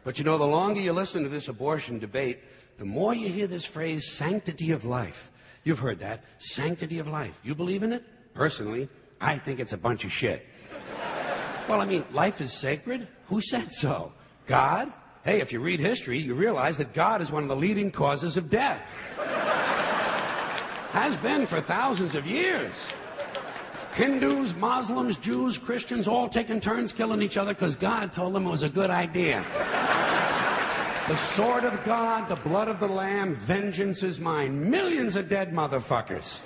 But you know, the longer you listen to this abortion debate, the more you hear this phrase, sanctity of life. You've heard that, sanctity of life. You believe in it? Personally, I think it's a bunch of shit. Well, I mean, life is sacred? Who said so? God? Hey, if you read history, you realize that God is one of the leading causes of death. Has been for thousands of years. Hindus, Muslims, Jews, Christians, all taking turns killing each other because God told them it was a good idea. The sword of God, the blood of the Lamb, vengeance is mine. Millions of dead motherfuckers.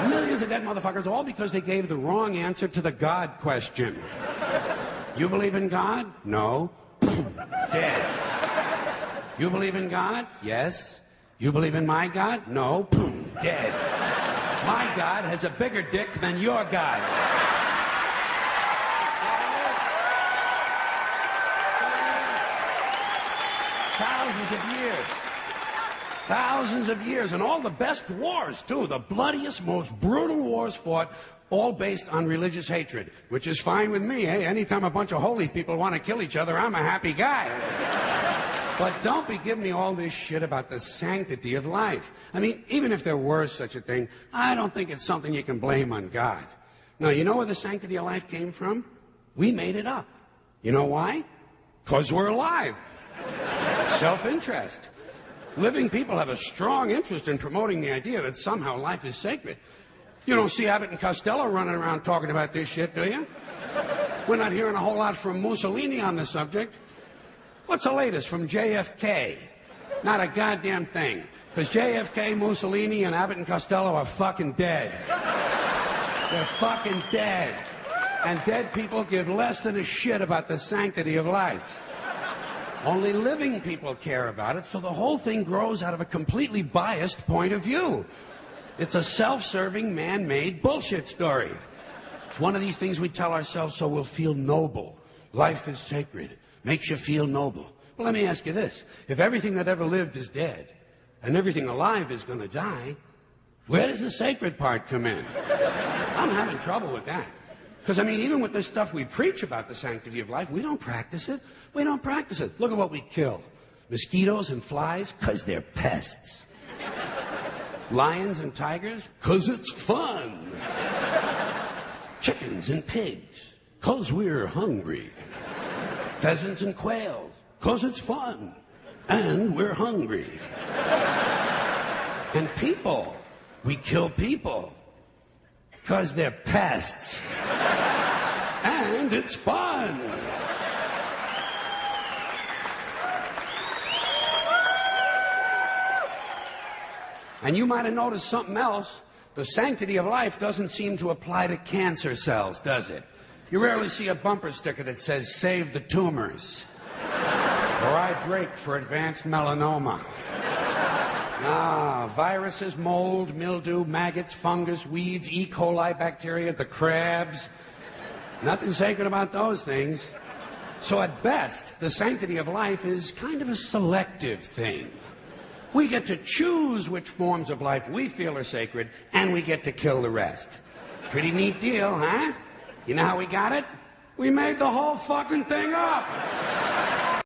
Millions of dead motherfuckers, all because they gave the wrong answer to the God question. You believe in God? No. Dead. You believe in God? Yes. You believe in my God? No. Dead. My God has a bigger dick than your God. Thousands of years. Thousands of years. And all the best wars, too. The bloodiest, most brutal wars fought, all based on religious hatred, which is fine with me. Hey, anytime a bunch of holy people want to kill each other, I'm a happy guy. But don't be giving me all this shit about the sanctity of life. I mean, even if there were such a thing, I don't think it's something you can blame on God. Now, you know where the sanctity of life came from? We made it up. You know why? Because we're alive. Self-interest. Living people have a strong interest in promoting the idea that somehow life is sacred. You don't see Abbott and Costello running around talking about this shit, do you? We're not hearing a whole lot from Mussolini on the subject. What's the latest from JFK? Not a goddamn thing. Because JFK, Mussolini, and Abbott and Costello are fucking dead. They're fucking dead. And dead people give less than a shit about the sanctity of life. Only living people care about it, so the whole thing grows out of a completely biased point of view. It's a self-serving, man-made bullshit story. It's one of these things we tell ourselves so we'll feel noble. Life is sacred. Makes you feel noble. Well, let me ask you this. If everything that ever lived is dead, and everything alive is going to die, where does the sacred part come in? I'm having trouble with that. Because, I mean, even with this stuff we preach about the sanctity of life, we don't practice it. We don't practice it. Look at what we kill. Mosquitoes and flies, because they're pests. Lions and tigers, because it's fun. Chickens and pigs, because we're hungry. Pheasants and quails, because it's fun. And we're hungry. And people, we kill people, because they're pests. And it's fun. And you might have noticed something else. The sanctity of life doesn't seem to apply to cancer cells, does it? You rarely see a bumper sticker that says, "Save the tumors." Or "I break for advanced melanoma." Viruses, mold, mildew, maggots, fungus, weeds, E. coli bacteria, the crabs. Nothing sacred about those things. So at best, the sanctity of life is kind of a selective thing. We get to choose which forms of life we feel are sacred, and we get to kill the rest. Pretty neat deal, huh? You know how we got it? We made the whole fucking thing up.